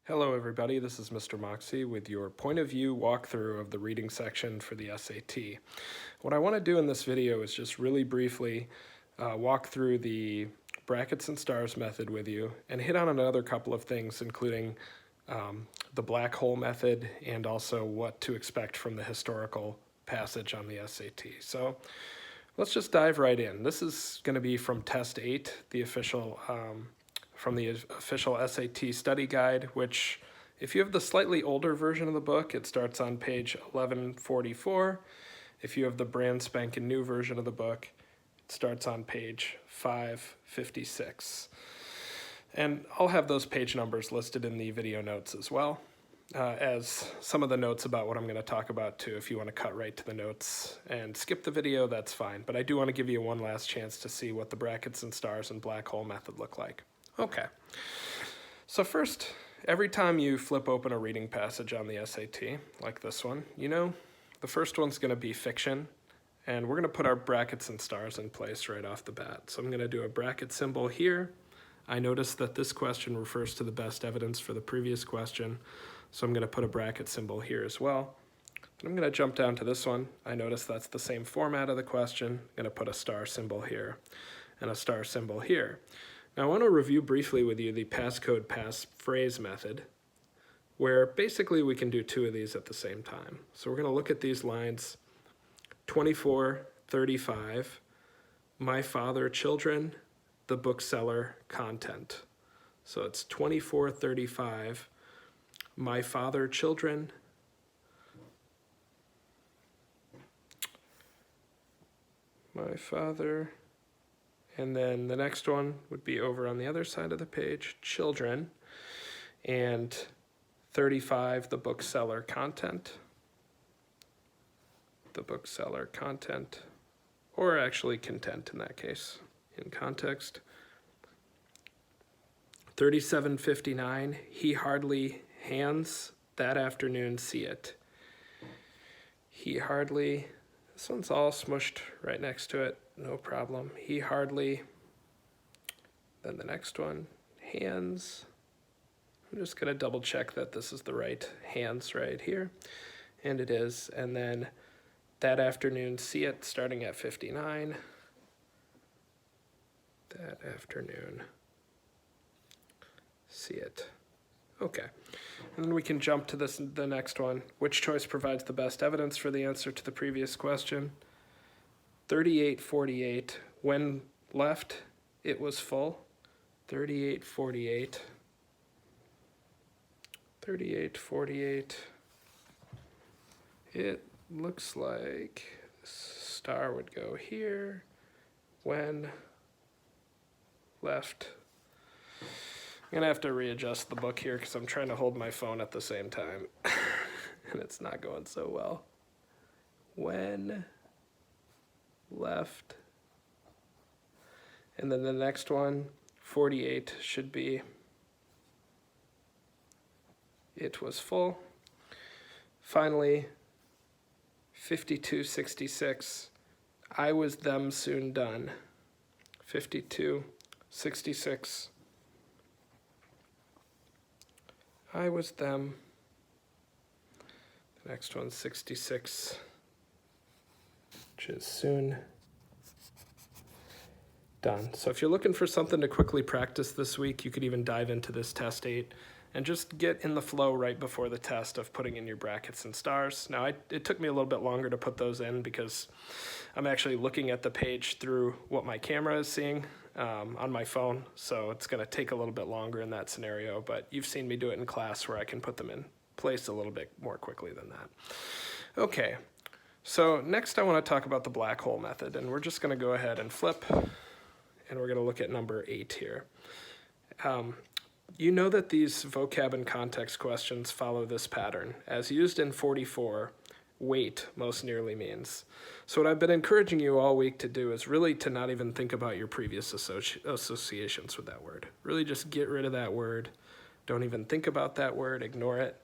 Hello everybody, this is Mr. Moxie with your point of view walkthrough of the reading section for the SAT. What I want to do in this video is just really briefly walk through the brackets and stars method with you and hit on another couple of things, including the black hole method and also what to expect from the historical passage on the SAT. So let's just dive right in. This is going to be from Test 8, the official from the official SAT study guide, which if you have the slightly older version of the book, it starts on page 1144. If you have the brand spanking new version of the book, it starts on page 556. And I'll have those page numbers listed in the video notes as well, as some of the notes about what I'm going to talk about too. If you want to cut right to the notes and skip the video, that's fine. But I do want to give you one last chance to see what the brackets and stars and black hole method look like. Okay, so first, every time you flip open a reading passage on the SAT, like this one, you know, the first one's going to be fiction, and we're going to put our brackets and stars in place right off the bat. So I'm going to do a bracket symbol here. I notice that this question refers to the best evidence for the previous question, so I'm going to put a bracket symbol here as well. And I'm going to jump down to this one. I notice that's the same format of the question. I'm going to put a star symbol here and a star symbol here. Now I want to review briefly with you the passcode passphrase method, where basically we can do two of these at the same time. So we're going to look at these lines 24, 35, my father, children, the bookseller, content. So it's 24, 35, my father, children, my father, and then the next one would be over on the other side of the page, children, and 35, the bookseller, content. The bookseller, content, or actually content in that case, in context. 37:59, he hardly hands that afternoon see it. He hardly, this one's all smushed right next to it. No problem. He hardly. Then the next one, hands. I'm just going to double check that this is the right hands right here. And it is. And then that afternoon, see it, starting at 59. That afternoon, see it. Okay. And then we can jump to the next one. Which choice provides the best evidence for the answer to the previous question? 38:48, when left, it was full. 38:48. 38:48. It looks like star would go here. When left. I'm gonna have to readjust the book here because I'm trying to hold my phone at the same time. And it's not going so well. When left. And then the next one, 48, should be it was full. Finally, 52:66, I was them soon done. 52:66, I was them. The next one's 66, which is soon done. So if you're looking for something to quickly practice this week, you could even dive into this test 8 and just get in the flow right before the test of putting in your brackets and stars. Now, it took me a little bit longer to put those in because I'm actually looking at the page through what my camera is seeing on my phone, so it's going to take a little bit longer in that scenario, but you've seen me do it in class where I can put them in place a little bit more quickly than that. Okay, so next I want to talk about the black hole method, and we're just going to go ahead and flip, and we're going to look at number 8 here. You know that these vocab and context questions follow this pattern. As used in 44, wait most nearly means. So what I've been encouraging you all week to do is really to not even think about your previous associations with that word. Really just get rid of that word. Don't even think about that word, ignore it.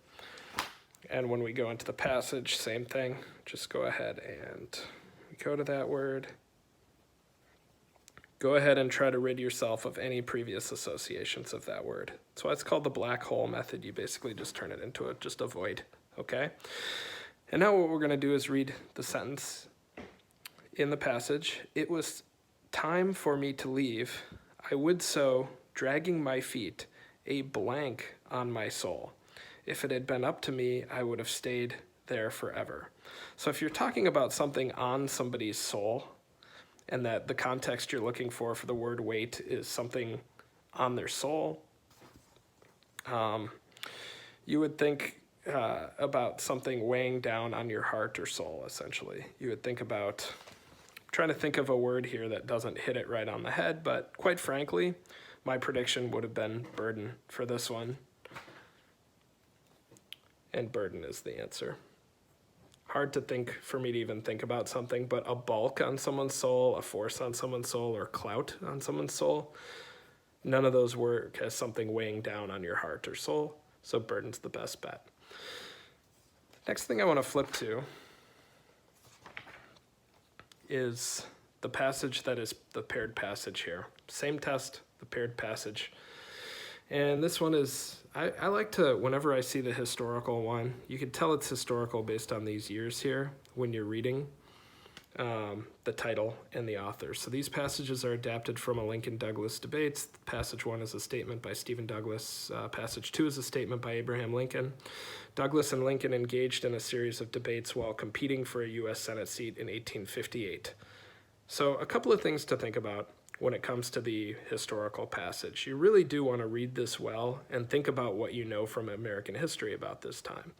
And when we go into the passage, same thing. Just go ahead and go to that word. go ahead and try to rid yourself of any previous associations of that word. That's why it's called the black hole method. You basically just turn it into just a void, okay? And now what we're going to do is read the sentence in the passage. It was time for me to leave. I would so, dragging my feet, a blank on my soul. If it had been up to me, I would have stayed there forever. So if you're talking about something on somebody's soul, and that the context you're looking for the word weight is something on their soul, you would think about something weighing down on your heart or soul, essentially. You would think about, trying to think of a word here that doesn't hit it right on the head, but quite frankly, my prediction would have been burden for this one. And burden is the answer. Hard to think for me to even think about something, but a bulk on someone's soul, a force on someone's soul, or clout on someone's soul, none of those work as something weighing down on your heart or soul, so burden's the best bet. Next thing I want to flip to is the passage that is the paired passage here. Same test, the paired passage. And this one is, I like to, whenever I see the historical one, you can tell it's historical based on these years here when you're reading the title and the author. So these passages are adapted from a Lincoln-Douglas debates. Passage 1 is a statement by Stephen Douglas. Passage 2 is a statement by Abraham Lincoln. Douglas and Lincoln engaged in a series of debates while competing for a U.S. Senate seat in 1858. So a couple of things to think about when it comes to the historical passage. You really do want to read this well and think about what you know from American history about this time.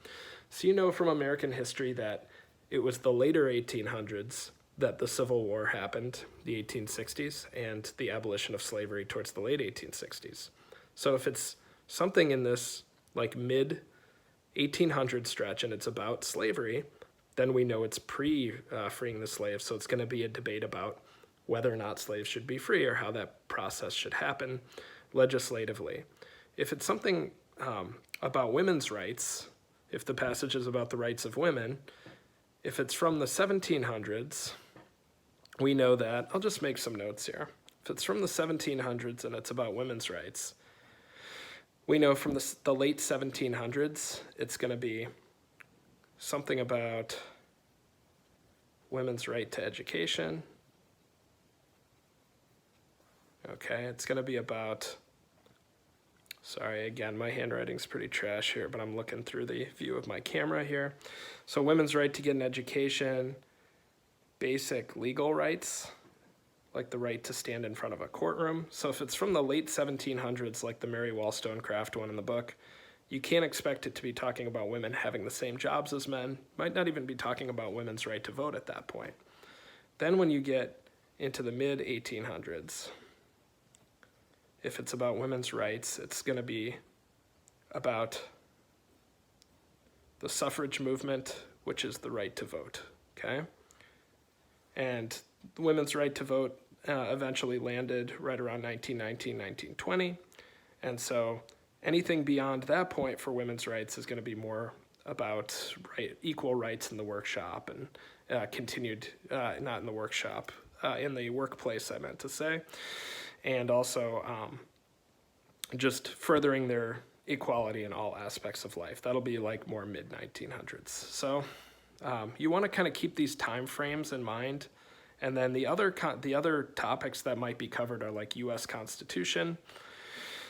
So you know from American history that it was the later 1800s that the Civil War happened, the 1860s, and the abolition of slavery towards the late 1860s. So if it's something in this like mid-1800 stretch and it's about slavery, then we know it's pre-freeing the slaves, so it's going to be a debate about whether or not slaves should be free or how that process should happen legislatively. If it's something about women's rights, if the passage is about the rights of women, if it's from the 1700s, we know that, I'll just make some notes here. If it's from the 1700s and it's about women's rights, we know from the late 1700s, it's going to be something about women's right to education. Okay, it's going to be about, sorry, again, my handwriting's pretty trash here, but I'm looking through the view of my camera here. So women's right to get an education, basic legal rights, like the right to stand in front of a courtroom. So if it's from the late 1700s, like the Mary Wollstonecraft one in the book, you can't expect it to be talking about women having the same jobs as men. Might not even be talking about women's right to vote at that point. Then when you get into the mid-1800s, if it's about women's rights, it's going to be about the suffrage movement, which is the right to vote, okay? And the women's right to vote eventually landed right around 1919, 1920. And so anything beyond that point for women's rights is going to be more about equal rights in the workshop and continued, not in the workshop, in the workplace, I meant to say. And also just furthering their equality in all aspects of life. That'll be like more mid-1900s. So you want to kind of keep these time frames in mind. And then the other topics that might be covered are like U.S. Constitution.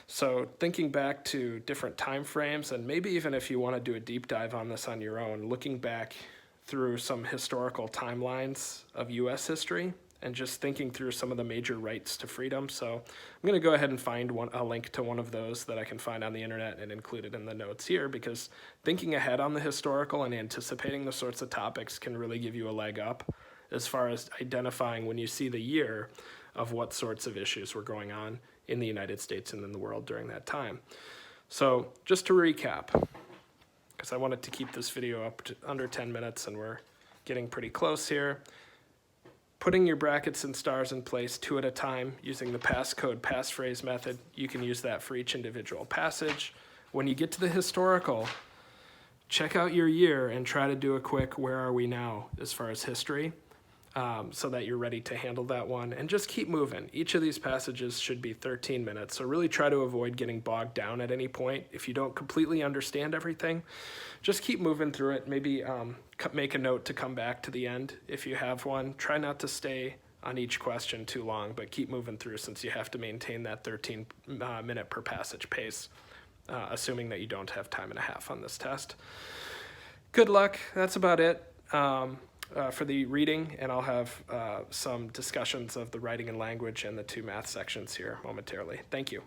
So thinking back to different time frames, and maybe even if you want to do a deep dive on this on your own, looking back through some historical timelines of U.S. history, and just thinking through some of the major rights to freedom. So I'm going to go ahead and find a link to one of those that I can find on the internet and include it in the notes here, because thinking ahead on the historical and anticipating the sorts of topics can really give you a leg up as far as identifying when you see the year of what sorts of issues were going on in the United States and in the world during that time. So just to recap, because I wanted to keep this video up to under 10 minutes and we're getting pretty close here. Putting your brackets and stars in place 2 at a time using the passcode passphrase method. You can use that for each individual passage. When you get to the historical, check out your year and try to do a quick where are we now as far as history. so that you're ready to handle that one, and just keep moving. Each of these passages should be 13 minutes, so really try to avoid getting bogged down at any point. If you don't completely understand everything, just keep moving through it. Maybe make a note to come back to the end if you have one. Try not to stay on each question too long, but keep moving through since you have to maintain that 13 minute per passage pace, assuming that you don't have time and a half on this test. Good luck. That's about it for the reading, and I'll have some discussions of the writing and language and the 2 math sections here momentarily. Thank you.